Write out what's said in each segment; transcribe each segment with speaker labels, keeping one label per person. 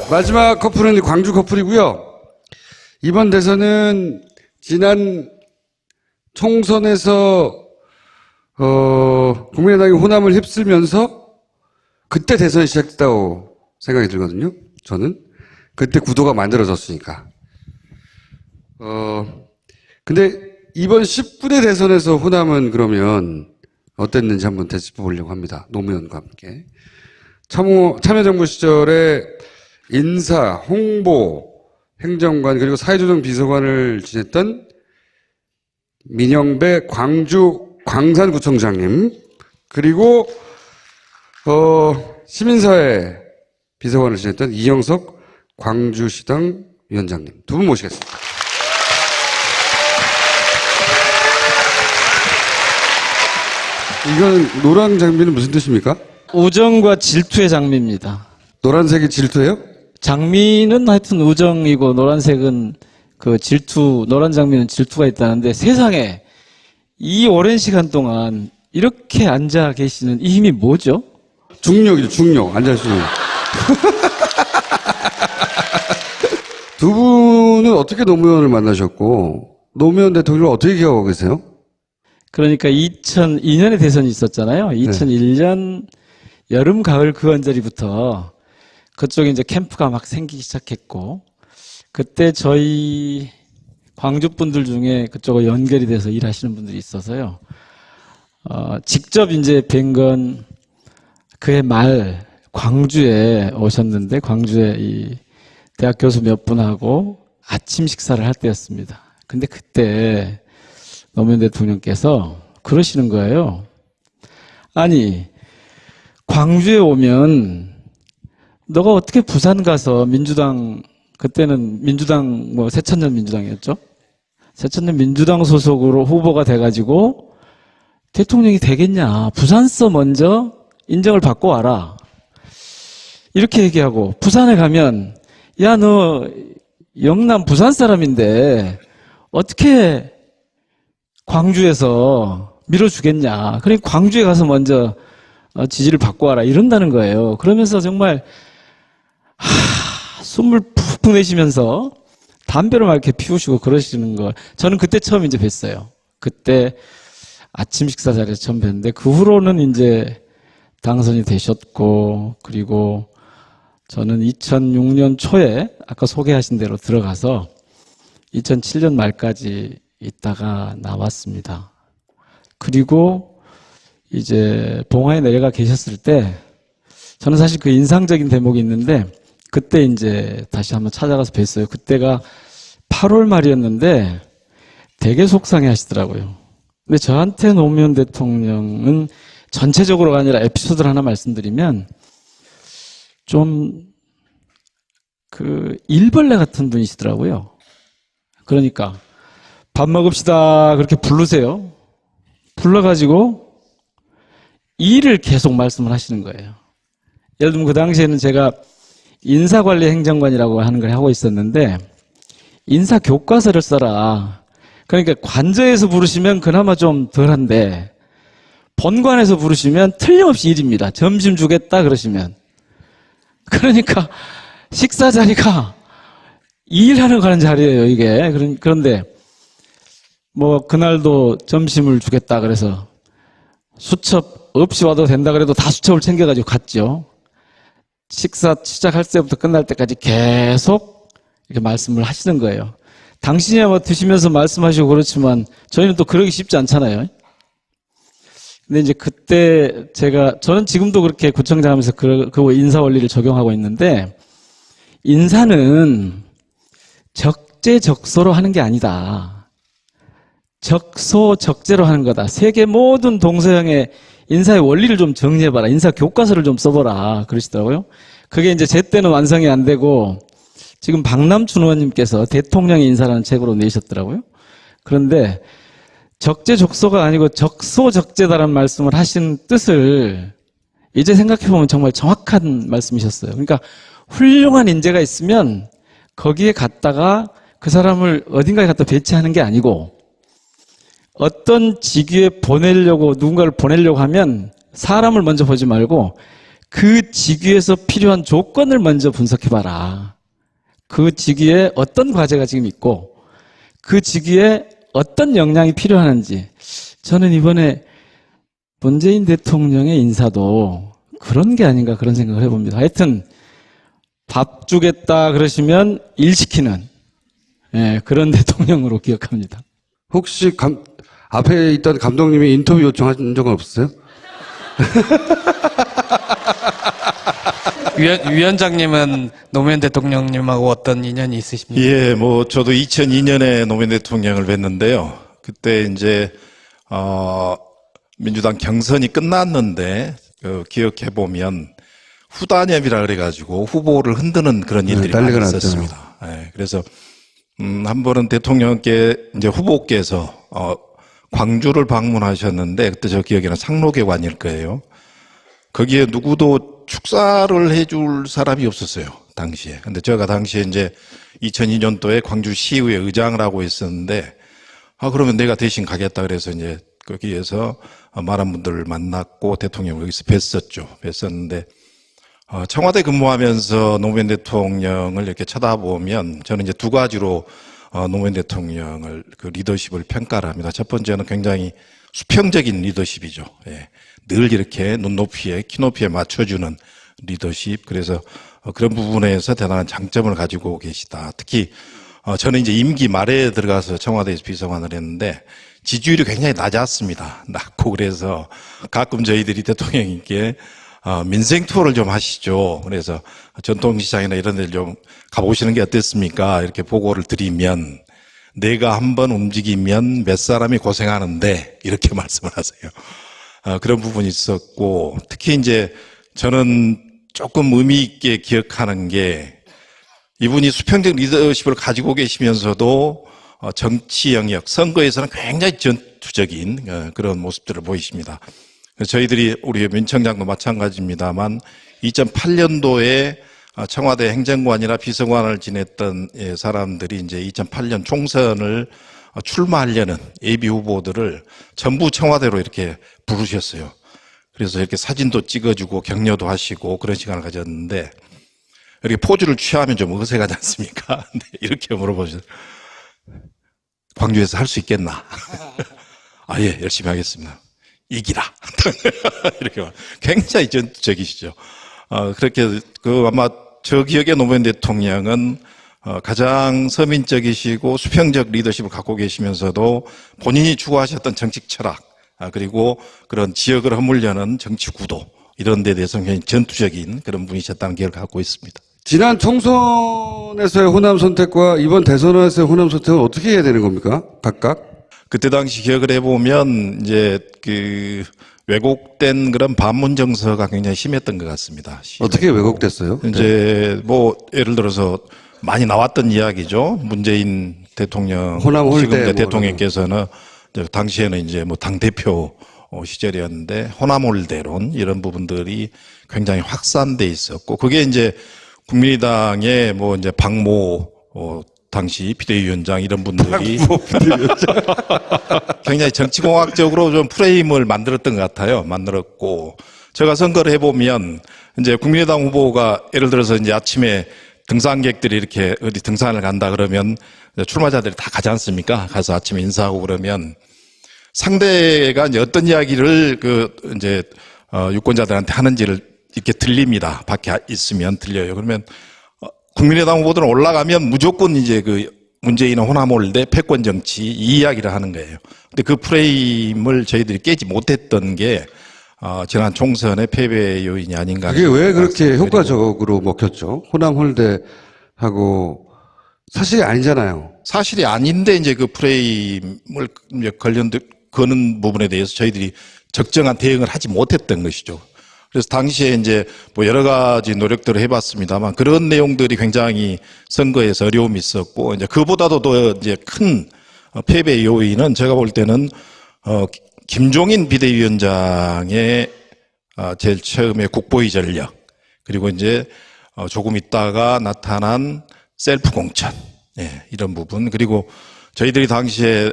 Speaker 1: 마지막 커플은 광주 커플이고요. 이번 대선은 지난 총선에서 국민의당이 호남을 휩쓸면서 그때 대선이 시작됐다고 생각이 들거든요. 저는 그때 구도가 만들어졌으니까. 근데 이번 19대 대선에서 호남은 그러면 어땠는지 한번 되짚어 보려고 합니다. 노무현과 함께. 참여정부 시절에 인사, 홍보, 행정관 그리고 사회조정 비서관을 지냈던 민영배 광주 광산구청장님 그리고 시민사회 비서관을 지냈던 이영석 광주시당 위원장님 두 분 모시겠습니다. 이건 노란 장미는 무슨 뜻입니까?
Speaker 2: 우정과 질투의 장미입니다.
Speaker 1: 노란색이 질투예요?
Speaker 2: 장미는 하여튼 우정이고 노란색은 그 질투, 노란 장미는 질투가 있다는데 세상에 이 오랜 시간 동안 이렇게 앉아 계시는 이 힘이 뭐죠?
Speaker 1: 중력이죠, 중력. 앉아있으면. 두 분은 어떻게 노무현을 만나셨고, 노무현 대통령을 어떻게 기억하고 계세요?
Speaker 2: 그러니까 2002년에 대선이 있었잖아요. 2001년 여름, 가을 그 언저리부터 그쪽에 이제 캠프가 막 생기기 시작했고, 그때 저희 광주 분들 중에 그쪽으로 연결이 돼서 일하시는 분들이 있어서요. 직접 이제 뵌 건 그해 말 광주에 오셨는데, 광주에 이 대학 교수 몇 분하고 아침 식사를 할 때였습니다. 근데 그때 노무현 대통령께서 그러시는 거예요. 아니, 광주에 오면 너가 어떻게 부산 가서 민주당, 그때는 민주당 새천년 민주당이었죠? 새천년 민주당 소속으로 후보가 돼가지고 대통령이 되겠냐. 부산서 먼저 인정을 받고 와라. 이렇게 얘기하고 부산에 가면 야, 너 영남 부산 사람인데 어떻게 광주에서 밀어주겠냐. 그러니까 광주에 가서 먼저 지지를 받고 와라. 이런다는 거예요. 그러면서 정말 숨을 푹푹 내쉬면서 담배를 막 이렇게 피우시고 그러시는 거. 저는 그때 처음 이제 뵀어요. 그때 아침 식사 자리에서 처음 뵀는데 그 후로는 이제 당선이 되셨고, 그리고 저는 2006년 초에 아까 소개하신 대로 들어가서 2007년 말까지 있다가 나왔습니다. 그리고 이제 봉화에 내려가 계셨을 때 저는 사실 그 인상적인 대목이 있는데 그때 이제 다시 한번 찾아가서 뵀어요. 그때가 8월 말이었는데 되게 속상해 하시더라고요. 근데 저한테 노무현 대통령은 전체적으로가 아니라 에피소드를 하나 말씀드리면 좀 그 일벌레 같은 분이시더라고요. 그러니까 밥 먹읍시다 그렇게 부르세요. 불러가지고 일을 계속 말씀을 하시는 거예요. 예를 들면 그 당시에는 제가 인사관리 행정관이라고 하는 걸 하고 있었는데 인사 교과서를 써라. 그러니까 관저에서 부르시면 그나마 좀 덜한데 본관에서 부르시면 틀림없이 일입니다. 점심 주겠다 그러시면. 그러니까 식사 자리가 일하러 가는 자리예요, 이게. 그런데 뭐 그날도 점심을 주겠다 그래서 수첩 없이 와도 된다 그래도 다 수첩을 챙겨가지고 갔죠. 식사 시작할 때부터 끝날 때까지 계속 이렇게 말씀을 하시는 거예요. 당신이야 뭐 드시면서 말씀하시고 그렇지만 저희는 또 그러기 쉽지 않잖아요. 근데 이제 그때 저는 지금도 그렇게 구청장 하면서 그 인사 원리를 적용하고 있는데 인사는 적재적소로 하는 게 아니다. 적소적재로 하는 거다. 세계 모든 동서양의 인사의 원리를 좀 정리해봐라. 인사 교과서를 좀 써보라. 그러시더라고요. 그게 이제 제 때는 완성이 안 되고 지금 박남춘 의원님께서 대통령의 인사라는 책으로 내셨더라고요. 그런데 적재적소가 아니고 적소적재다라는 말씀을 하신 뜻을 이제 생각해보면 정말 정확한 말씀이셨어요. 그러니까 훌륭한 인재가 있으면 거기에 갔다가 그 사람을 어딘가에 갖다 배치하는 게 아니고 어떤 직위에 누군가를 보내려고 하면 사람을 먼저 보지 말고 그 직위에서 필요한 조건을 먼저 분석해봐라. 그 직위에 어떤 과제가 지금 있고 그 직위에 어떤 역량이 필요하는지. 저는 이번에 문재인 대통령의 인사도 그런 게 아닌가 그런 생각을 해봅니다. 하여튼 밥 주겠다 그러시면 일 시키는 그런 대통령으로 기억합니다.
Speaker 1: 혹시 앞에 있던 감독님이 인터뷰 요청한 적은 없었어요?
Speaker 3: 위원장님은 노무현 대통령님하고 어떤 인연이 있으십니까?
Speaker 4: 예, 뭐 저도 2002년에 노무현 대통령을 뵀는데요. 그때 이제 민주당 경선이 끝났는데 기억해 보면 후단협이라 그래가지고 후보를 흔드는 그런 일들이 많이
Speaker 1: 난리가
Speaker 4: 있었습니다. 예, 그래서 한 번은 대통령께 이제 후보께서 광주를 방문하셨는데 그때 저 기억에는 상록회관일 거예요. 거기에 누구도 축사를 해줄 사람이 없었어요, 당시에. 근데 제가 당시에 이제 2002년도에 광주시의회 의장을 하고 있었는데, 그러면 내가 대신 가겠다 그래서 이제 거기에서 많은 분들을 만났고 대통령을 여기서 뵀었죠. 뵀었는데, 청와대 근무하면서 노무현 대통령을 이렇게 쳐다보면 저는 이제 두 가지로 노무현 대통령을 그 리더십을 평가를 합니다. 첫 번째는 굉장히 수평적인 리더십이죠. 예. 늘 이렇게 눈높이에 키높이에 맞춰주는 리더십. 그래서 그런 부분에서 대단한 장점을 가지고 계시다. 특히 저는 이제 임기 말에 들어가서 청와대에서 비서관을 했는데 지지율이 굉장히 낮았습니다. 낮고 그래서 가끔 저희들이 대통령님께 민생 투어를 좀 하시죠. 그래서 전통시장이나 이런 데를 좀 가보시는 게 어땠습니까? 이렇게 보고를 드리면 내가 한번 움직이면 몇 사람이 고생하는데 이렇게 말씀을 하세요. 그런 부분이 있었고 특히 이제 저는 조금 의미 있게 기억하는 게 이분이 수평적 리더십을 가지고 계시면서도 정치 영역, 선거에서는 굉장히 전투적인 그런 모습들을 보이십니다. 저희들이 우리 민청장도 마찬가지입니다만 2008년도에 청와대 행정관이나 비서관을 지냈던 사람들이 이제 2008년 총선을 출마하려는 예비 후보들을 전부 청와대로 이렇게 부르셨어요. 그래서 이렇게 사진도 찍어주고 격려도 하시고 그런 시간을 가졌는데 이렇게 포즈를 취하면 좀 어색하지 않습니까? 이렇게 물어보셨어요. 광주에서 할 수 있겠나? 예, 열심히 하겠습니다. 이기라. 이렇게 굉장히 전투적이시죠. 그렇게 아마 저 기억에 노무현 대통령은 가장 서민적이시고 수평적 리더십을 갖고 계시면서도 본인이 추구하셨던 정책 철학, 그리고 그런 지역을 허물려는 정치 구도, 이런 데 대해서 굉장히 전투적인 그런 분이셨다는 기억을 갖고 있습니다.
Speaker 1: 지난 총선에서의 호남 선택과 이번 대선에서의 호남 선택은 어떻게 해야 되는 겁니까? 각각?
Speaker 4: 그때 당시 기억을 해보면 이제 왜곡된 그런 반문 정서가 굉장히 심했던 것 같습니다.
Speaker 1: 어떻게 왜곡됐어요?
Speaker 4: 이제 뭐 예를 들어서 많이 나왔던 이야기죠. 문재인 대통령,
Speaker 1: 호남 홀대
Speaker 4: 지금
Speaker 1: 뭐
Speaker 4: 대통령께서는 당시에는 이제 뭐 당대표 시절이었는데 호남홀대론 이런 부분들이 굉장히 확산돼 있었고 그게 이제 국민의당의 뭐 이제 박모 당시 비대위원장 이런 분들이 굉장히 정치공학적으로 좀 프레임을 만들었던 것 같아요. 만들었고 제가 선거를 해보면 이제 국민의당 후보가 예를 들어서 이제 아침에 등산객들이 이렇게 어디 등산을 간다 그러면 출마자들이 다 가지 않습니까? 가서 아침에 인사하고 그러면 상대가 이제 어떤 이야기를 이제 유권자들한테 하는지를 이렇게 들립니다. 밖에 있으면 들려요. 그러면 국민의당 후보들은 올라가면 무조건 이제 문재인은 호남홀대 패권 정치 이 이야기를 하는 거예요. 근데 그 프레임을 저희들이 깨지 못했던 게 지난 총선의 패배 요인이 아닌가.
Speaker 1: 그게 왜 그렇게 효과적으로 먹혔죠? 호남홀대하고 사실이 아니잖아요.
Speaker 4: 사실이 아닌데 이제 그 프레임을 거는 부분에 대해서 저희들이 적정한 대응을 하지 못했던 것이죠. 그래서 당시에 이제 뭐 여러 가지 노력들을 해봤습니다만 그런 내용들이 굉장히 선거에서 어려움이 있었고 이제 그보다도 더 이제 큰 패배 요인은 제가 볼 때는 김종인 비대위원장의 제일 처음에 국보위 전력 그리고 이제 조금 있다가 나타난 셀프 공천 이런 부분 그리고 저희들이 당시에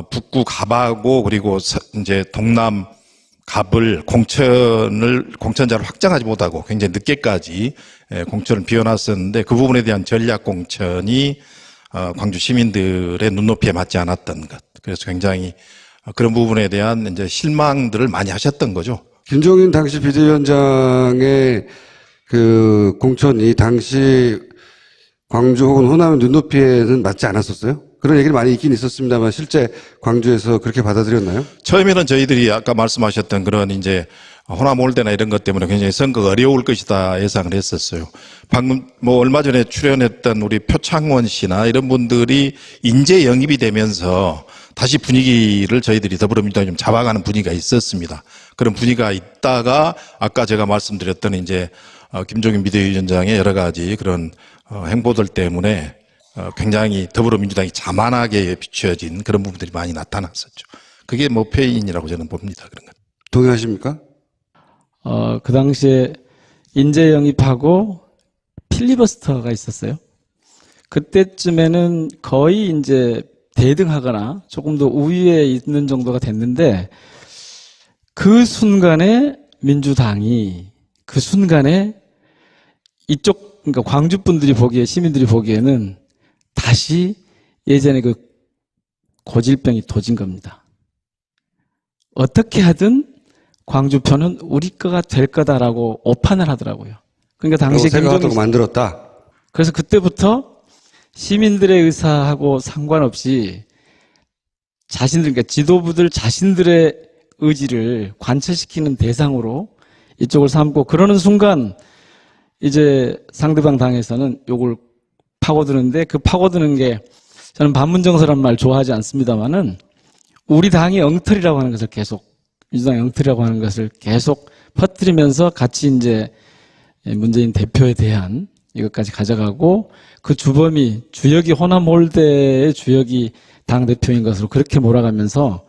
Speaker 4: 북구 가바고 그리고 이제 동남 갑을 공천자를 확정하지 못하고 굉장히 늦게까지 공천을 비워놨었는데 그 부분에 대한 전략 공천이 광주 시민들의 눈높이에 맞지 않았던 것. 그래서 굉장히 그런 부분에 대한 이제 실망들을 많이 하셨던 거죠.
Speaker 1: 김종인 당시 비대위원장의 그 공천이 당시 광주 혹은 호남의 눈높이에는 맞지 않았었어요? 그런 얘기를 많이 있긴 있었습니다만 실제 광주에서 그렇게 받아들였나요?
Speaker 4: 처음에는 저희들이 아까 말씀하셨던 그런 이제 호남 홀대나 이런 것 때문에 굉장히 선거가 어려울 것이다 예상을 했었어요. 방금 뭐 얼마 전에 출연했던 우리 표창원 씨나 이런 분들이 인재 영입이 되면서 다시 분위기를 저희들이 더불어민주당이 좀 잡아가는 분위기가 있었습니다. 그런 분위기가 있다가 아까 제가 말씀드렸던 이제 김종인 비대위원장의 여러 가지 그런 행보들 때문에 굉장히 더불어민주당이 자만하게 비춰진 그런 부분들이 많이 나타났었죠. 그게 뭐 패인이라고 저는 봅니다. 그런 것.
Speaker 1: 동의하십니까?
Speaker 2: 그 당시에 인재 영입하고 필리버스터가 있었어요. 그때쯤에는 거의 이제 대등하거나 조금 더 우위에 있는 정도가 됐는데 그 순간에 민주당이 그 순간에 이쪽 그러니까 광주 분들이 보기에 시민들이 보기에는 다시 예전에 그 고질병이 도진 겁니다. 어떻게 하든 광주 편은 우리 거가 될 거다라고 오판을 하더라고요. 그러니까 당시
Speaker 1: 생각하고 만들었다.
Speaker 2: 그래서 그때부터 시민들의 의사하고 상관없이 자신들 그러니까 지도부들 자신들의 의지를 관철시키는 대상으로 이쪽을 삼고 그러는 순간 이제 상대방 당에서는 요걸 파고드는데 그 파고드는 게 저는 반문정서란 말 좋아하지 않습니다만은 우리 당이 엉터리라고 하는 것을 계속 민주당 엉터리라고 하는 것을 계속 퍼뜨리면서 같이 이제 문재인 대표에 대한 이것까지 가져가고 그 주범이 주역이 호남 홀대의 주역이 당 대표인 것으로 그렇게 몰아가면서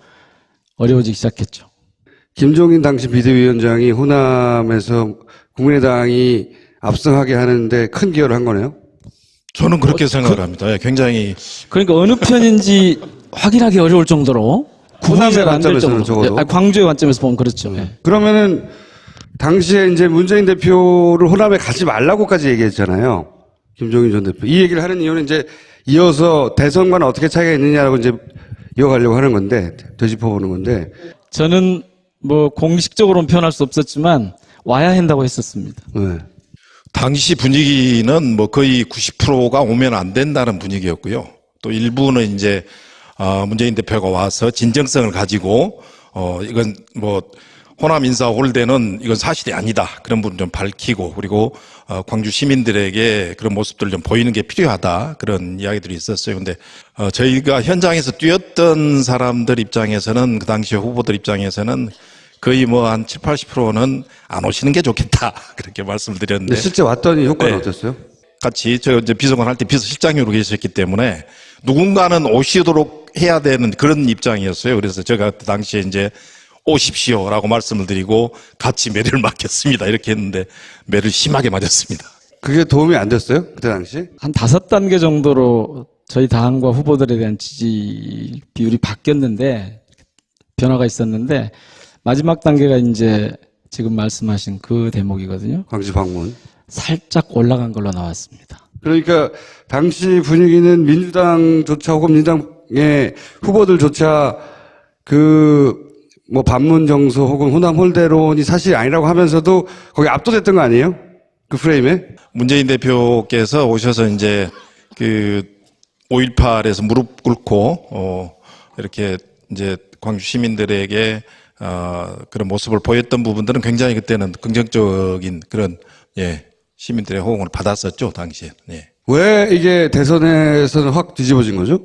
Speaker 2: 어려워지기 시작했죠.
Speaker 1: 김종인 당시 비대위원장이 호남에서 국민의당이 압승하게 하는데 큰 기여를 한 거네요.
Speaker 4: 저는 그렇게 생각을 합니다. 굉장히
Speaker 2: 그러니까 어느 편인지 확인하기 어려울 정도로 구분이 잘 안 될
Speaker 1: 관점에서는
Speaker 2: 정도로
Speaker 1: 적어도.
Speaker 2: 광주의 관점에서 보면 그렇죠. 예.
Speaker 1: 그러면은 당시에 이제 문재인 대표를 호남에 가지 말라고까지 얘기했잖아요. 김종인 전 대표. 이 얘기를 하는 이유는 이제 이어서 대선과는 어떻게 차이가 있느냐라고 이제 이어가려고 하는 건데, 되짚어보는 건데.
Speaker 2: 저는 뭐 공식적으로는 표현할 수 없었지만 와야 한다고 했었습니다.
Speaker 1: 네.
Speaker 4: 당시 분위기는 뭐 거의 90%가 오면 안 된다는 분위기였고요. 또 일부는 이제 문재인 대표가 와서 진정성을 가지고 이건 뭐 호남 인사 홀대는 이건 사실이 아니다. 그런 부분 좀 밝히고 그리고 광주 시민들에게 그런 모습들을 좀 보이는 게 필요하다. 그런 이야기들이 있었어요. 근데 저희가 현장에서 뛰었던 사람들 입장에서는 그 당시 후보들 입장에서는 거의 뭐 한 70, 80%는 안 오시는 게 좋겠다. 그렇게 말씀을 드렸는데.
Speaker 1: 근데 실제 왔더니 효과는
Speaker 4: 네.
Speaker 1: 어땠어요?
Speaker 4: 같이 저 이제 비서관 할 때 비서실장으로 계셨기 때문에 누군가는 오시도록 해야 되는 그런 입장이었어요. 그래서 제가 그 당시에 이제 오십시오라고 말씀을 드리고 같이 매를 맞겠습니다. 이렇게 했는데 매를 심하게 맞았습니다.
Speaker 1: 그게 도움이 안 됐어요? 그때 당시?
Speaker 2: 한 5단계 정도로 저희 당과 후보들에 대한 지지 비율이 바뀌었는데 변화가 있었는데 마지막 단계가 이제 지금 말씀하신 그 대목이거든요.
Speaker 1: 광주 방문.
Speaker 2: 살짝 올라간 걸로 나왔습니다.
Speaker 1: 그러니까 당시 분위기는 민주당조차 혹은 민주당의 후보들조차 그 뭐 반문 정서 혹은 호남 홀대론이 사실이 아니라고 하면서도 거기 압도됐던 거 아니에요? 그 프레임에?
Speaker 4: 문재인 대표께서 오셔서 이제 그 5.18에서 무릎 꿇고 이렇게 이제 광주 시민들에게 그런 모습을 보였던 부분들은 굉장히 그때는 긍정적인 그런 시민들의 호응을 받았었죠 당시에.
Speaker 1: 왜 이게 대선에서는 확 뒤집어진 거죠?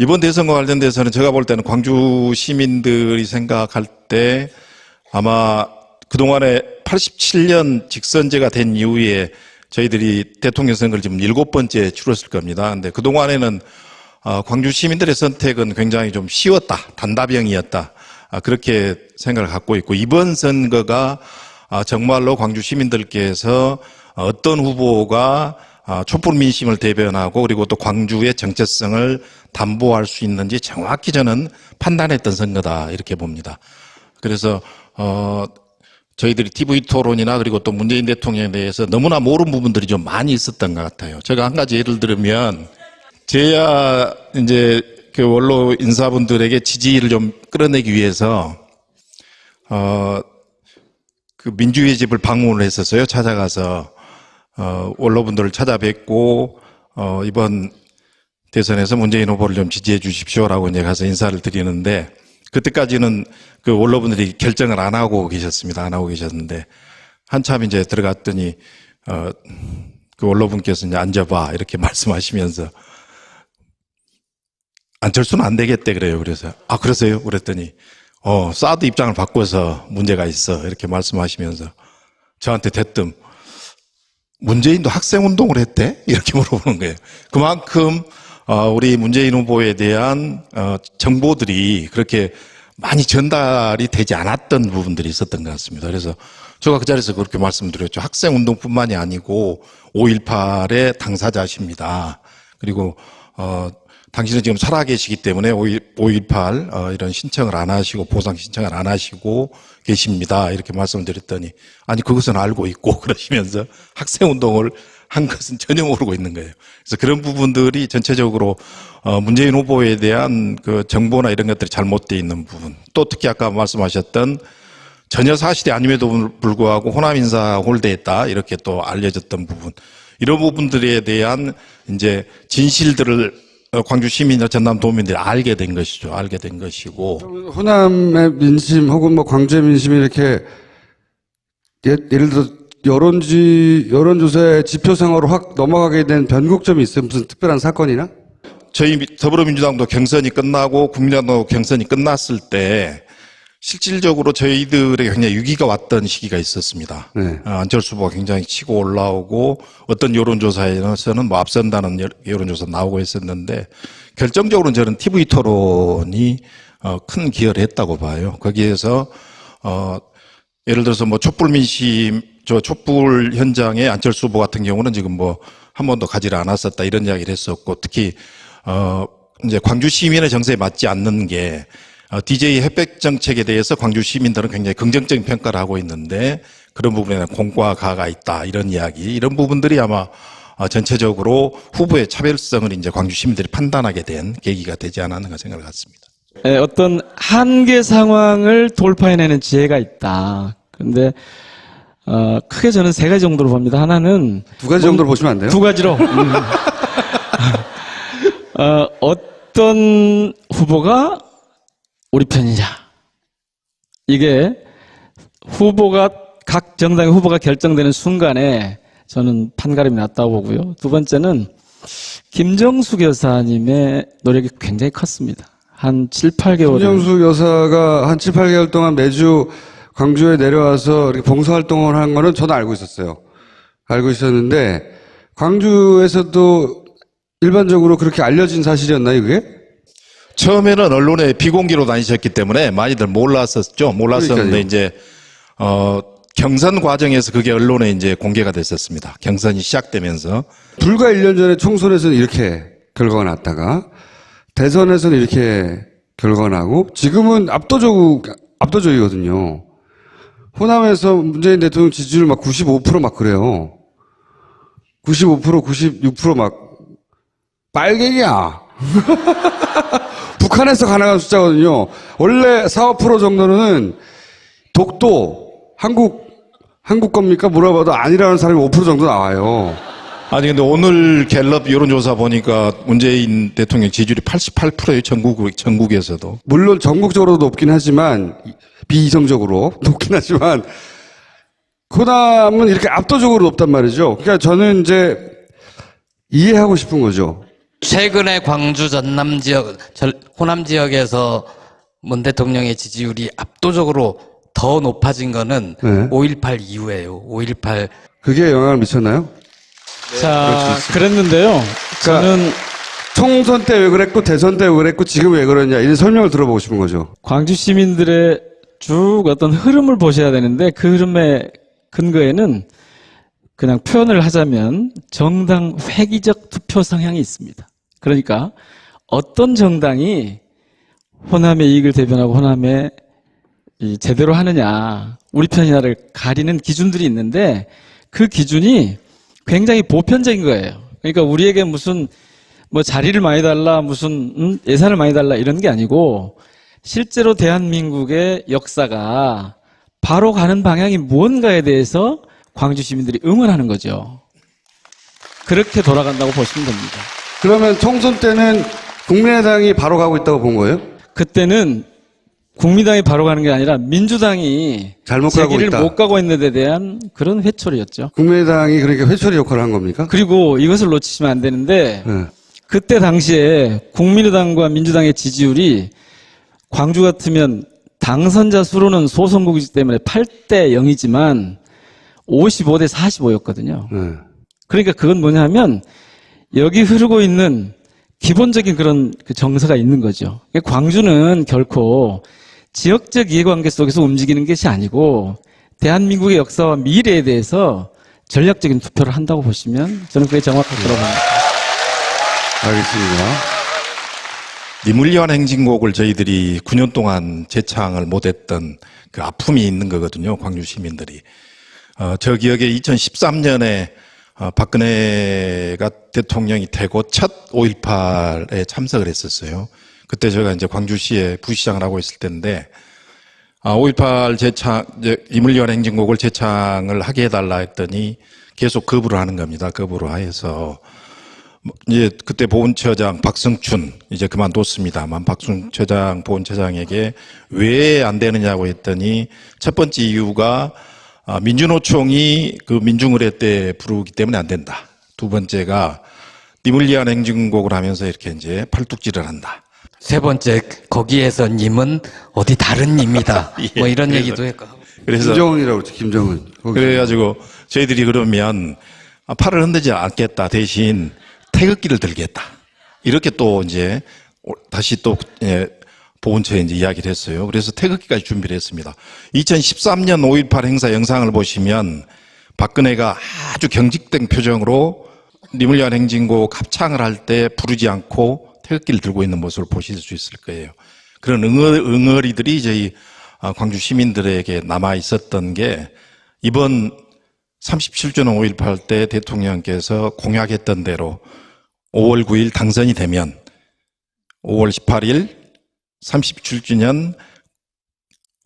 Speaker 4: 이번 대선과 관련돼서는 제가 볼 때는 광주 시민들이 생각할 때 아마 그동안에 87년 직선제가 된 이후에 저희들이 대통령 선거를 지금 7번째 치렀을 겁니다. 근데 그동안에는 광주 시민들의 선택은 굉장히 좀 쉬웠다. 단답형이었다. 그렇게 생각을 갖고 있고 이번 선거가 정말로 광주 시민들께서 어떤 후보가 촛불 민심을 대변하고 그리고 또 광주의 정체성을 담보할 수 있는지 정확히 저는 판단했던 선거다 이렇게 봅니다. 그래서 저희들이 TV 토론이나 그리고 또 문재인 대통령에 대해서 너무나 모르는 부분들이 좀 많이 있었던 것 같아요. 제가 한 가지 예를 들면, 제야 이제 그 원로 인사분들에게 지지를 좀 끌어내기 위해서, 그 민주의 집을 방문을 했었어요. 찾아가서, 원로분들을 찾아뵙고, 이번 대선에서 문재인 후보를 좀 지지해 주십시오라고 이제 가서 인사를 드리는데, 그때까지는 그 원로분들이 결정을 안 하고 계셨습니다. 안 하고 계셨는데, 한참 이제 들어갔더니, 그 원로분께서 이제 앉아봐. 이렇게 말씀하시면서, 안철수는 안 되겠대 그래요. 그래서, 아, 그러세요? 그랬더니, 사드 입장을 바꿔서 문제가 있어. 이렇게 말씀하시면서, 저한테 대뜸, 문재인도 학생운동을 했대? 이렇게 물어보는 거예요. 그만큼, 우리 문재인 후보에 대한 정보들이 그렇게 많이 전달이 되지 않았던 부분들이 있었던 것 같습니다. 그래서 제가 그 자리에서 그렇게 말씀드렸죠. 학생운동뿐만이 아니고 5.18의 당사자십니다. 그리고 당신은 지금 살아계시기 때문에 5.18 이런 신청을 안 하시고 보상 신청을 안 하시고 계십니다. 이렇게 말씀드렸더니 아니 그것은 알고 있고 그러시면서 학생운동을 한 것은 전혀 모르고 있는 거예요. 그래서 그런 부분들이 전체적으로 문재인 후보에 대한 그 정보나 이런 것들이 잘못되어 있는 부분, 또 특히 아까 말씀하셨던 전혀 사실이 아님에도 불구하고 호남 인사 홀대했다 이렇게 또 알려졌던 부분, 이런 부분들에 대한 이제 진실들을 광주 시민이나 전남 도민들이 알게 된 것이죠. 알게 된 것이고.
Speaker 1: 호남의 민심 혹은 뭐 광주의 민심이 이렇게 예를 들어 여론조사의 지표상으로 확 넘어가게 된 변곡점이 있어요? 무슨 특별한 사건이나?
Speaker 4: 저희 더불어민주당도 경선이 끝나고 국민의당도 경선이 끝났을 때 실질적으로 저희들에게 굉장히 위기가 왔던 시기가 있었습니다.
Speaker 1: 네.
Speaker 4: 안철수 후보가 굉장히 치고 올라오고 어떤 여론조사에서는 뭐 앞선다는 여론조사 나오고 있었는데 결정적으로는 저는 TV 토론이 큰 기여를 했다고 봐요. 거기에서 예를 들어서 뭐 촛불 민심, 촛불 현장에 안철수 후보 같은 경우는 지금 뭐 한 번도 가지를 않았었다 이런 이야기를 했었고, 특히 이제 광주 시민의 정서에 맞지 않는 게 DJ 햇볕 정책에 대해서 광주 시민들은 굉장히 긍정적인 평가를 하고 있는데 그런 부분에는 공과 가가 있다 이런 이야기, 이런 부분들이 아마 전체적으로 후보의 차별성을 이제 광주 시민들이 판단하게 된 계기가 되지 않았는가 생각을 갖습니다.
Speaker 2: 네, 어떤 한계 상황을 돌파해내는 지혜가 있다. 그런데 크게 저는 세 가지 정도로 봅니다. 하나는
Speaker 1: 두 가지 정도로 보시면 안 돼요?
Speaker 2: 두 가지로 어떤 후보가 우리 편이냐, 이게 후보가 각 정당의 후보가 결정되는 순간에 저는 판가름이 났다고 보고요. 두 번째는 김정숙 여사님의 노력이 굉장히 컸습니다. 한 7, 8개월.
Speaker 1: 김정숙 여사가 한 7, 8개월 동안 매주 광주에 내려와서 이렇게 봉사활동을 한 거는 저는 알고 있었어요. 알고 있었는데, 광주에서도 일반적으로 그렇게 알려진 사실이었나요, 그게?
Speaker 4: 처음에는 언론에 비공개로 다니셨기 때문에 많이들 몰랐었죠. 몰랐었는데
Speaker 1: 그러니까요.
Speaker 4: 이제 경선 과정에서 그게 언론에 이제 공개가 됐었습니다. 경선이 시작되면서.
Speaker 1: 불과 1년 전에 총선에서는 이렇게 결과가 났다가, 대선에서는 이렇게 결과가 나고, 지금은 압도적이거든요. 호남에서 문재인 대통령 지지율 막 95% 그래요. 95%, 96% 빨갱이야. 북한에서 가능한 숫자거든요. 원래 4, 5% 정도는 독도, 한국 겁니까? 물어봐도 아니라는 사람이 5% 정도 나와요.
Speaker 4: 아니 근데 오늘 갤럽 여론조사 보니까 문재인 대통령 지지율이 88%예요. 전국에서도.
Speaker 1: 물론 전국적으로 높긴 하지만, 비이성적으로 높긴 하지만, 호남은 이렇게 압도적으로 높단 말이죠. 그러니까 저는 이제 이해하고 싶은 거죠.
Speaker 3: 최근에 광주 전남 지역, 호남 지역에서 문 대통령의 지지율이 압도적으로 더 높아진 거는
Speaker 1: 네.
Speaker 3: 5.18 이후에요. 5.18.
Speaker 1: 그게 영향을 미쳤나요?
Speaker 2: 자, 그랬는데요. 저는
Speaker 1: 총선 때 왜 그랬고, 대선 때 왜 그랬고, 지금 왜 그러냐, 이런 설명을 들어보고 싶은 거죠.
Speaker 2: 광주 시민들의 쭉 어떤 흐름을 보셔야 되는데, 그 흐름의 근거에는 그냥 표현을 하자면 정당 회귀적 투표 성향이 있습니다. 그러니까 어떤 정당이 호남의 이익을 대변하고 호남의 이 제대로 하느냐, 우리 편이냐를 가리는 기준들이 있는데 그 기준이 굉장히 보편적인 거예요. 그러니까 우리에게 무슨 뭐 자리를 많이 달라, 무슨 예산을 많이 달라 이런 게 아니고 실제로 대한민국의 역사가 바로 가는 방향이 무언가에 대해서 광주 시민들이 응원하는 거죠. 그렇게 돌아간다고 보시면 됩니다.
Speaker 1: 그러면 총선 때는 국민의당이 바로 가고 있다고 본 거예요?
Speaker 2: 그때는 국민당이 바로 가는 게 아니라 민주당이
Speaker 1: 잘못
Speaker 2: 제
Speaker 1: 가고
Speaker 2: 길을
Speaker 1: 있다.
Speaker 2: 못 가고 있는 데 대한 그런 회초리였죠.
Speaker 1: 국민의당이 그러니까 회초리 역할을 한 겁니까?
Speaker 2: 그리고 이것을 놓치시면 안 되는데
Speaker 1: 네.
Speaker 2: 그때 당시에 국민의당과 민주당의 지지율이 광주 같으면 당선자 수로는 소선거이기 때문에 8대 0이지만 55대 45였거든요.
Speaker 1: 네.
Speaker 2: 그러니까 그건 뭐냐면 여기 흐르고 있는 기본적인 그런 그 정서가 있는 거죠. 광주는 결코 지역적 이해관계 속에서 움직이는 것이 아니고 대한민국의 역사와 미래에 대해서 전략적인 투표를 한다고 보시면 저는 그게 정확하다고 봅니다.
Speaker 1: 알겠습니다.
Speaker 4: 니물리한 행진곡을 저희들이 9년 동안 재창을 못했던 그 아픔이 있는 거거든요. 광주 시민들이. 저 기억에 2013년에 박근혜가 대통령이 되고 첫 5.18에 참석을 했었어요. 그때 제가 이제 광주시에 부시장을 하고 있을 때인데, 5.18 재창, 니물리한 행진곡을 재창을 하게 해달라 했더니 계속 거부를 하는 겁니다. 거부를 해서. 이제 그때 보훈처장 박성춘 이제 그만뒀습니다만 박성처장 보훈처장에게 왜 안 되느냐고 했더니 첫 번째 이유가 민주노총이 그 민중의례 때 부르기 때문에 안 된다. 두 번째가 니물리한 행진곡을 하면서 이렇게 이제 팔뚝질을 한다.
Speaker 3: 세 번째, 거기에서 님은 어디 다른 님이다. 뭐 이런 얘기도 했고.
Speaker 4: 그래서
Speaker 1: 김정은이라고 그랬죠. 김정은. 거기.
Speaker 4: 그래가지고 저희들이 그러면 팔을 흔들지 않겠다. 대신 태극기를 들겠다. 이렇게 또 이제 다시 또 보훈처에 이제 이야기를 했어요. 그래서 태극기까지 준비를 했습니다. 2013년 5.18 행사 영상을 보시면 박근혜가 아주 경직된 표정으로 니물리한 행진곡 합창을 할 때 부르지 않고 태극기를 들고 있는 모습을 보실 수 있을 거예요. 그런 응어리들이 저희 광주 시민들에게 남아 있었던 게 이번 37주년 5.18 때 대통령께서 공약했던 대로 5월 9일 당선이 되면 5월 18일 37주년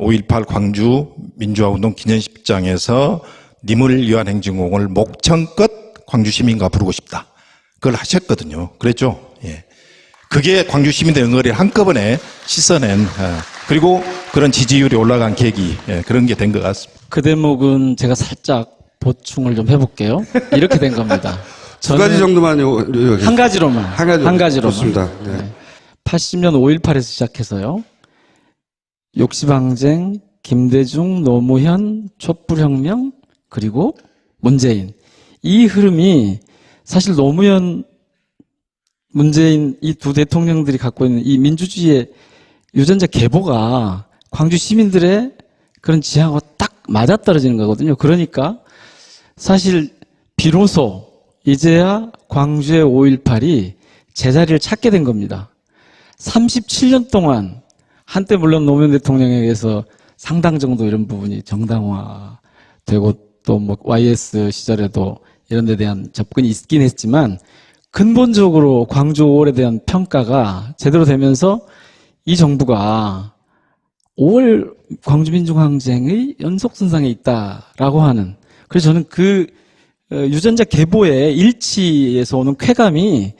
Speaker 4: 5.18 광주 민주화운동 기념식장에서 님을 위한 행진곡을 목청껏 광주 시민과 부르고 싶다. 그걸 하셨거든요. 그랬죠? 예. 그게 광주 시민들의 응어리를 한꺼번에 씻어낸 그리고 그런 지지율이 올라간 계기 그런 게 된 것 같습니다.
Speaker 2: 그 대목은 제가 살짝 보충을 좀 해볼게요. 이렇게 된 겁니다.
Speaker 1: 두 가지 정도만
Speaker 2: 한 가지로만. 한 가지로만.
Speaker 1: 좋습니다. 네.
Speaker 2: 80년 5.18에서 시작해서요. 욕시방쟁, 김대중, 노무현, 촛불혁명, 그리고 문재인. 이 흐름이 사실 노무현, 문재인 이 두 대통령들이 갖고 있는 이 민주주의의 유전자 계보가 광주 시민들의 그런 지향하고 딱 맞아떨어지는 거거든요. 그러니까 사실 비로소 이제야 광주의 5.18이 제자리를 찾게 된 겁니다. 37년 동안 한때 물론 노무현 대통령에 의해서 상당 정도 이런 부분이 정당화되고 또 뭐 YS 시절에도 이런 데 대한 접근이 있긴 했지만 근본적으로 광주 5월에 대한 평가가 제대로 되면서 이 정부가 5월 광주민중항쟁의 연속선상에 있다라고 하는, 그래서 저는 그 유전자 계보의 일치에서 오는 쾌감이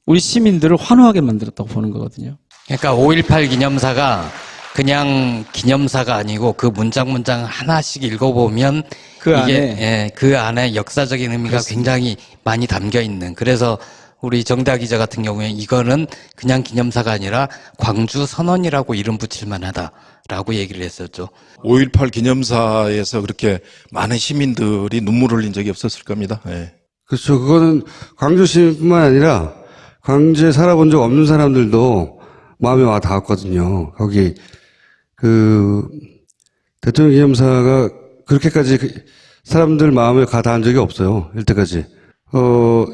Speaker 2: 우리 시민들을 환호하게 만들었다고 보는 거거든요.
Speaker 3: 그러니까 5.18 기념사가 그냥 기념사가 아니고 그 문장 하나씩 읽어보면
Speaker 2: 그
Speaker 3: 이게
Speaker 2: 안에
Speaker 3: 그 안에 역사적인 의미가 굉장히 많이 담겨 있는. 그래서 우리 정다 기자 같은 경우에 이거는 그냥 기념사가 아니라 광주 선언이라고 이름 붙일 만하다라고 얘기를 했었죠.
Speaker 4: 5.18 기념사에서 그렇게 많은 시민들이 눈물을 흘린 적이 없었을 겁니다. 예.
Speaker 1: 그렇죠. 그거는 광주 시민뿐만 아니라 광주에 살아본 적 없는 사람들도 마음에 와 닿았거든요. 거기 그 대통령 기념사가 그렇게까지 사람들 마음에 가 닿은 적이 없어요. 이때까지.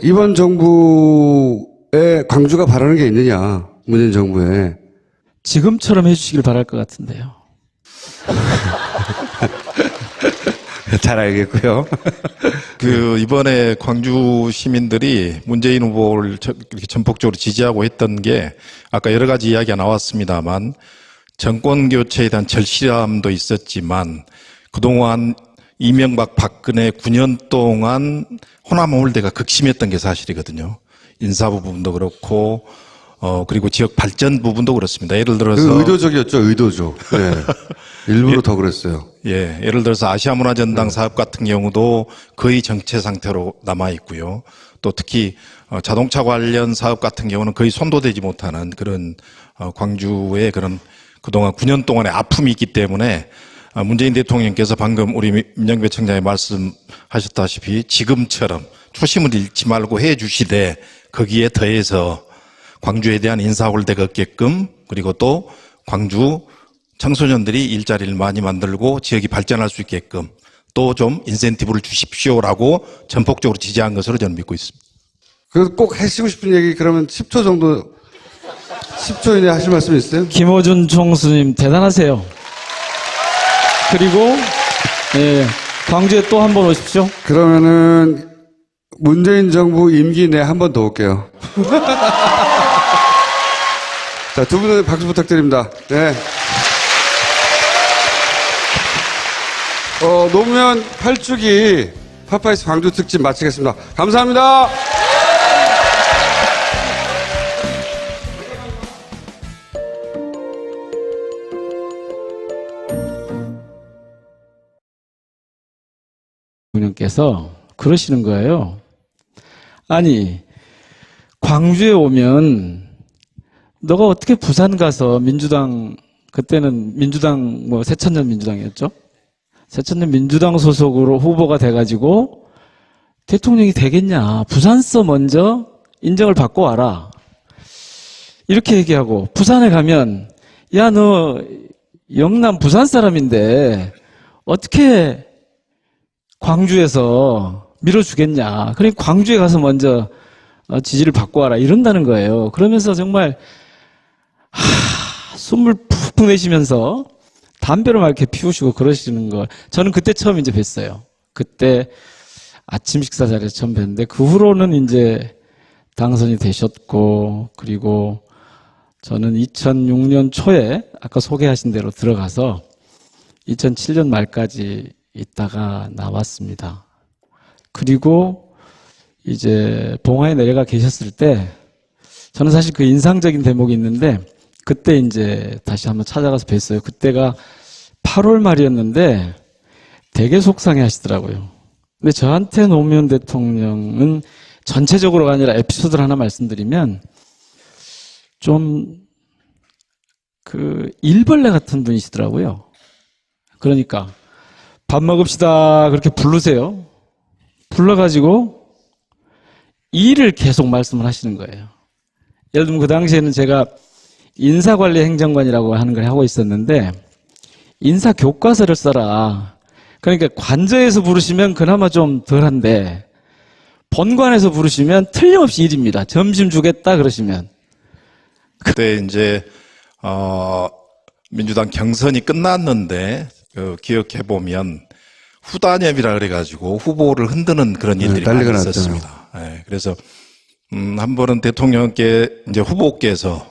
Speaker 1: 이번 정부에 광주가 바라는 게 있느냐, 문재인 정부에.
Speaker 2: 지금처럼 해주시길 바랄 것 같은데요.
Speaker 1: 잘 알겠고요.
Speaker 4: 이번에 광주 시민들이 문재인 후보를 이렇게 전폭적으로 지지하고 했던 게 아까 여러 가지 이야기가 나왔습니다만 정권 교체에 대한 절실함도 있었지만 그동안 이명박 박근혜 9년 동안 호남 홀대가 극심했던 게 사실이거든요. 인사 부분도 그렇고 그리고 지역 발전 부분도 그렇습니다. 예를 들어서
Speaker 1: 의도적이었죠, 의도적. 네. 일부러 더 그랬어요.
Speaker 4: 예, 예를 들어서 아시아문화전당 사업 같은 경우도 거의 정체 상태로 남아 있고요. 또 특히 자동차 관련 사업 같은 경우는 거의 손도 대지 못하는 그런 광주의 그런 그동안 9년 동안의 아픔이 있기 때문에 문재인 대통령께서 방금 우리 민정배 청장이 말씀하셨다시피 지금처럼 초심을 잃지 말고 해 주시되 거기에 더해서 광주에 대한 인사홀대가 없게끔 그리고 또 광주 청소년들이 일자리를 많이 만들고 지역이 발전할 수 있게끔 또 좀 인센티브를 주십시오라고 전폭적으로 지지한 것으로 저는 믿고 있습니다.
Speaker 1: 그래서 꼭 하시고 싶은 얘기 그러면 10초 정도, 10초 이내에 하실 말씀 있어요?
Speaker 2: 김어준 총수님 대단하세요. 그리고 예, 광주에 또 한 번 오십시오.
Speaker 1: 그러면은 문재인 정부 임기 내 한 번 더 올게요. 자, 두 분의 박수 부탁드립니다. 네. 노무현 8주기 파파이스 광주 특집 마치겠습니다. 감사합니다.
Speaker 2: 대통령께서 그러시는 거예요. 아니, 광주에 오면 너가 어떻게 부산 가서 민주당, 그때는 민주당 새천년 민주당이었죠? 새천년 민주당 소속으로 후보가 돼가지고 대통령이 되겠냐. 부산서 먼저 인정을 받고 와라. 이렇게 얘기하고 부산에 가면 야, 너 영남 부산 사람인데 어떻게 광주에서 밀어주겠냐. 그러니까 광주에 가서 먼저 지지를 받고 와라. 이런다는 거예요. 그러면서 정말 숨을 푹푹 내쉬면서 담배를 막 이렇게 피우시고 그러시는 거. 저는 그때 처음 이제 뵀어요. 그때 아침 식사 자리에서 처음 뵀는데 그 후로는 이제 당선이 되셨고 그리고 저는 2006년 초에 아까 소개하신 대로 들어가서 2007년 말까지 있다가 나왔습니다. 그리고 이제 봉화에 내려가 계셨을 때 저는 사실 그 인상적인 대목이 있는데 그때 이제 다시 한번 찾아가서 뵀어요. 그때가 8월 말이었는데 되게 속상해 하시더라고요. 근데 저한테 노무현 대통령은 전체적으로가 아니라 에피소드를 하나 말씀드리면 좀 그 일벌레 같은 분이시더라고요. 그러니까 밥 먹읍시다 그렇게 부르세요. 불러가지고 일을 계속 말씀을 하시는 거예요. 예를 들면 그 당시에는 제가 인사관리 행정관이라고 하는 걸 하고 있었는데 인사 교과서를 써라. 그러니까 관저에서 부르시면 그나마 좀 덜한데 본관에서 부르시면 틀림없이 일입니다. 점심 주겠다 그러시면.
Speaker 4: 그때 이제 민주당 경선이 끝났는데 기억해 보면 후단협이라 그래가지고 후보를 흔드는 그런 일들이 많이 있었습니다. 네, 그래서 한 번은 대통령께 이제 후보께서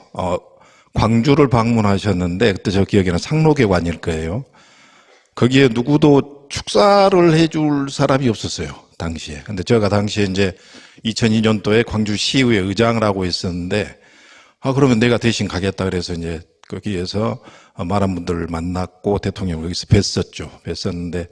Speaker 4: 광주를 방문하셨는데 그때 저 기억에는 상록회관일 거예요. 거기에 누구도 축사를 해줄 사람이 없었어요, 당시에. 근데 제가 당시에 이제 2002년도에 광주시의회 의장을 하고 있었는데 그러면 내가 대신 가겠다 그래서 이제 거기에서 많은 분들을 만났고 대통령을 여기서 뵀었는데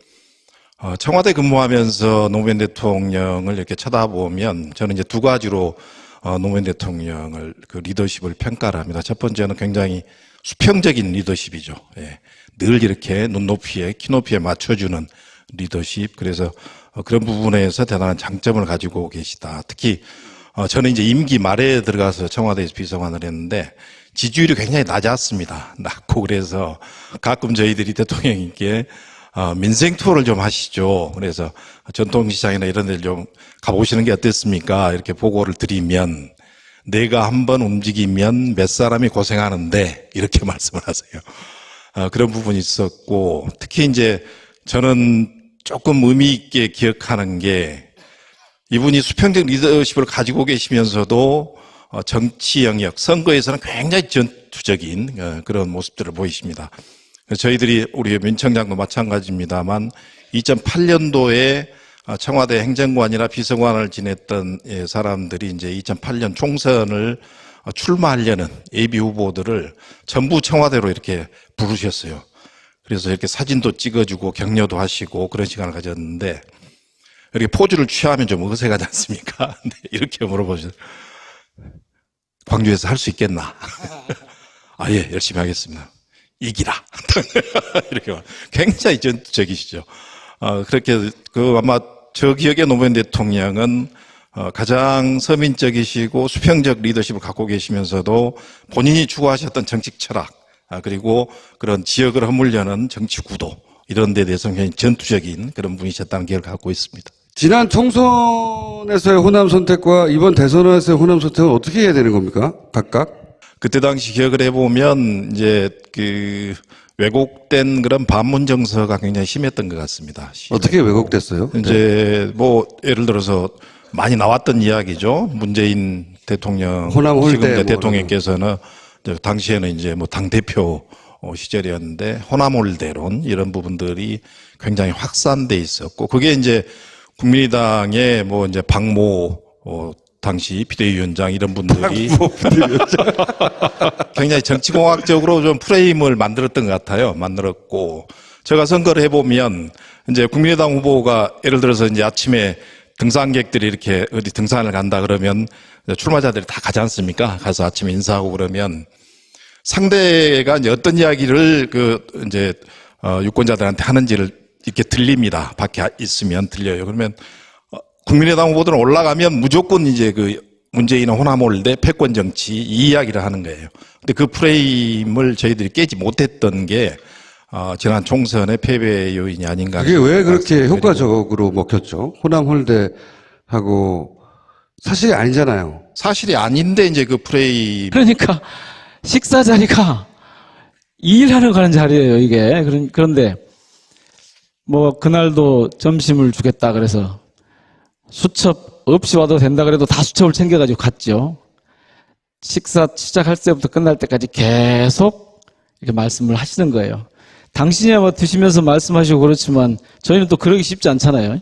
Speaker 4: 청와대 근무하면서 노무현 대통령을 이렇게 쳐다보면 저는 이제 두 가지로 노무현 대통령을 그 리더십을 평가를 합니다. 첫 번째는 굉장히 수평적인 리더십이죠. 예. 늘 이렇게 눈높이에 키높이에 맞춰주는 리더십. 그래서 그런 부분에서 대단한 장점을 가지고 계시다. 특히 저는 이제 임기 말에 들어가서 청와대에서 비서관을 했는데 지지율이 굉장히 낮았습니다. 낮고 그래서 가끔 저희들이 대통령님께 민생 투어를 좀 하시죠. 그래서 전통시장이나 이런 데를 좀 가보시는 게 어땠습니까? 이렇게 보고를 드리면 내가 한번 움직이면 몇 사람이 고생하는데 이렇게 말씀을 하세요. 그런 부분이 있었고, 특히 이제 저는 조금 의미 있게 기억하는 게, 이분이 수평적 리더십을 가지고 계시면서도 정치 영역, 선거에서는 굉장히 전투적인 그런 모습들을 보이십니다. 저희들이 우리 민청장도 마찬가지입니다만 2008년도에 청와대 행정관이나 비서관을 지냈던 사람들이 이제 2008년 총선을 출마하려는 예비 후보들을 전부 청와대로 이렇게 부르셨어요. 그래서 이렇게 사진도 찍어주고 격려도 하시고 그런 시간을 가졌는데, 이렇게 포즈를 취하면 좀 어색하지 않습니까? 이렇게 물어보셔서 광주에서 할 수 있겠나? 아, 예, 열심히 하겠습니다. 이기라. 이렇게 굉장히 전투적이시죠. 그렇게 아마 저 기억에 노무현 대통령은 가장 서민적이시고 수평적 리더십을 갖고 계시면서도 본인이 추구하셨던 정책 철학, 그리고 그런 지역을 허물려는 정치 구도, 이런 데 대해서 굉장히 전투적인 그런 분이셨다는 기억을 갖고 있습니다.
Speaker 1: 지난 총선에서의 호남 선택과 이번 대선에서의 호남 선택은 어떻게 해야 되는 겁니까? 각각?
Speaker 4: 그때 당시 기억을 해보면 이제 왜곡된 그런 반문 정서가 굉장히 심했던 것 같습니다.
Speaker 1: 어떻게 왜곡됐어요?
Speaker 4: 이제 뭐 예를 들어서 많이 나왔던 이야기죠. 문재인 대통령,
Speaker 1: 호남 홀대
Speaker 4: 지금
Speaker 1: 뭐
Speaker 4: 대통령께서는 당시에는 이제 뭐 당대표 시절이었는데 호남 홀대론, 이런 부분들이 굉장히 확산돼 있었고, 그게 이제 국민의당의 뭐 이제 박모 당시 비대위원장 이런 분들이 굉장히 정치공학적으로 좀 프레임을 만들었던 것 같아요. 만들었고, 제가 선거를 해보면 이제 국민의당 후보가 예를 들어서 이제 아침에 등산객들이 이렇게 어디 등산을 간다 그러면 출마자들이 다 가지 않습니까? 가서 아침에 인사하고 그러면 상대가 이제 어떤 이야기를 이제 유권자들한테 하는지를 이렇게 들립니다. 밖에 있으면 들려요. 그러면 국민의당 후보들은 올라가면 무조건 이제 문재인은 호남홀대 패권 정치 이 이야기를 하는 거예요. 근데 그 프레임을 저희들이 깨지 못했던 게 지난 총선의 패배 요인이 아닌가.
Speaker 1: 그게 왜 그렇게 효과적으로 먹혔죠? 호남홀대하고 사실이 아니잖아요.
Speaker 4: 사실이 아닌데 이제 그 프레임.
Speaker 2: 그러니까 식사 자리가 일하러 가는 자리예요, 이게. 그런데 뭐 그날도 점심을 주겠다 그래서 수첩 없이 와도 된다 그래도 다 수첩을 챙겨가지고 갔죠. 식사 시작할 때부터 끝날 때까지 계속 이렇게 말씀을 하시는 거예요. 당신이야 뭐 드시면서 말씀하시고 그렇지만 저희는 또 그러기 쉽지 않잖아요.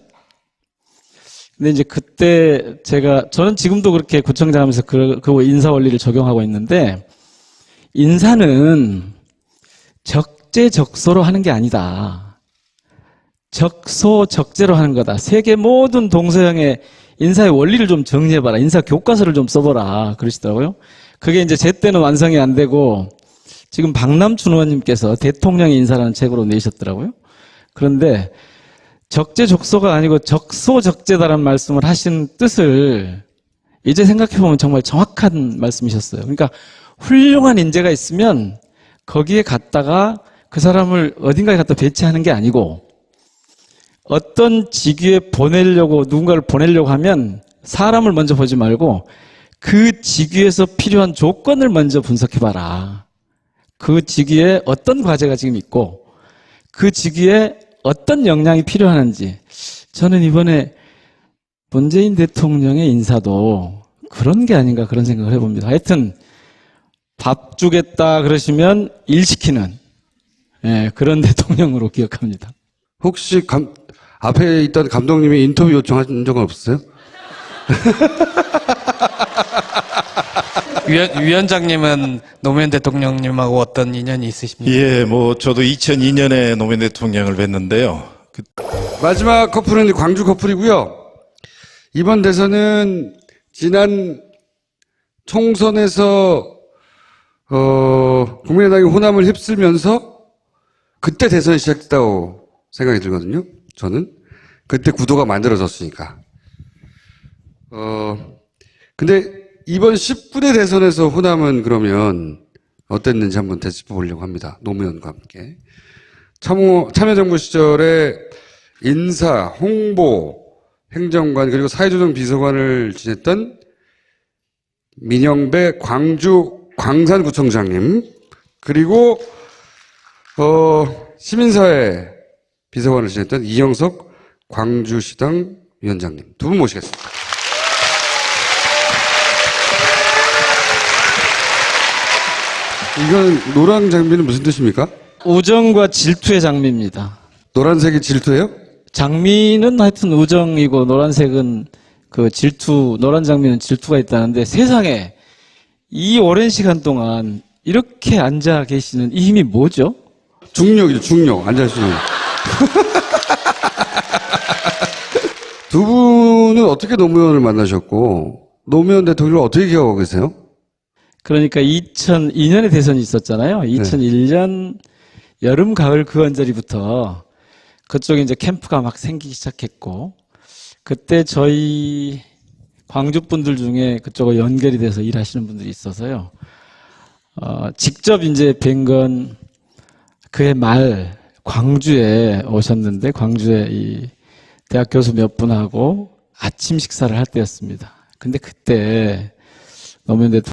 Speaker 2: 근데 이제 그때 저는 지금도 그렇게 구청장 하면서 그 인사 원리를 적용하고 있는데, 인사는 적재적소로 하는 게 아니다. 적소적재로 하는 거다. 세계 모든 동서양의 인사의 원리를 좀 정리해봐라. 인사 교과서를 좀 써보라. 그러시더라고요. 그게 이제 제 때는 완성이 안 되고 지금 박남춘 의원님께서 대통령의 인사라는 책으로 내셨더라고요. 그런데 적재적소가 아니고 적소적재다라는 말씀을 하신 뜻을 이제 생각해보면 정말 정확한 말씀이셨어요. 그러니까 훌륭한 인재가 있으면 거기에 갔다가 그 사람을 어딘가에 갖다 배치하는 게 아니고, 어떤 직위에 누군가를 보내려고 하면 사람을 먼저 보지 말고 그 직위에서 필요한 조건을 먼저 분석해봐라. 그 직위에 어떤 과제가 지금 있고 그 직위에 어떤 역량이 필요하는지. 저는 이번에 문재인 대통령의 인사도 그런 게 아닌가 그런 생각을 해봅니다. 하여튼 밥 주겠다 그러시면 일 시키는 그런 대통령으로 기억합니다.
Speaker 1: 혹시 앞에 있던 감독님이 인터뷰 요청하신 적은 없었어요?
Speaker 3: 위원장님은 노무현 대통령님하고 어떤 인연이 있으십니까?
Speaker 4: 예, 뭐 저도 2002년에 노무현 대통령을 뵀는데요.
Speaker 1: 마지막 커플은 광주 커플이고요. 이번 대선은 지난 총선에서 국민의당이 호남을 휩쓸면서 그때 대선이 시작됐다고 생각이 들거든요. 저는 그때 구도가 만들어졌으니까. 근데 이번 10분의 대선에서 호남은 그러면 어땠는지 한번 되짚어 보려고 합니다. 노무현과 함께. 참여정부 시절에 인사, 홍보, 행정관 그리고 사회조정 비서관을 지냈던 민영배 광주 광산구청장님, 그리고 시민사회 비서관을 지냈던 이영석 광주시당 위원장님 두 분 모시겠습니다. 이건 노란 장미는 무슨 뜻입니까?
Speaker 2: 우정과 질투의 장미입니다.
Speaker 1: 노란색이 질투예요?
Speaker 2: 장미는 하여튼 우정이고 노란색은 그 질투, 노란 장미는 질투가 있다는데 세상에 이 오랜 시간 동안 이렇게 앉아 계시는 이 힘이 뭐죠?
Speaker 1: 중력이죠, 중력. 앉아있으면. 두 분은 어떻게 노무현을 만나셨고, 노무현 대통령을 어떻게 기억하고 계세요?
Speaker 2: 그러니까 2002년에 대선이 있었잖아요. 2001년 여름, 가을 그 언저리부터 그쪽에 이제 캠프가 막 생기기 시작했고, 그때 저희 광주 분들 중에 그쪽으로 연결이 돼서 일하시는 분들이 있어서요. 직접 이제 뵌 건 그해 말 광주에 오셨는데, 광주에 이 대학 교수 몇 분하고 아침 식사를 할 때였습니다. 근데 그때 노무현 대통령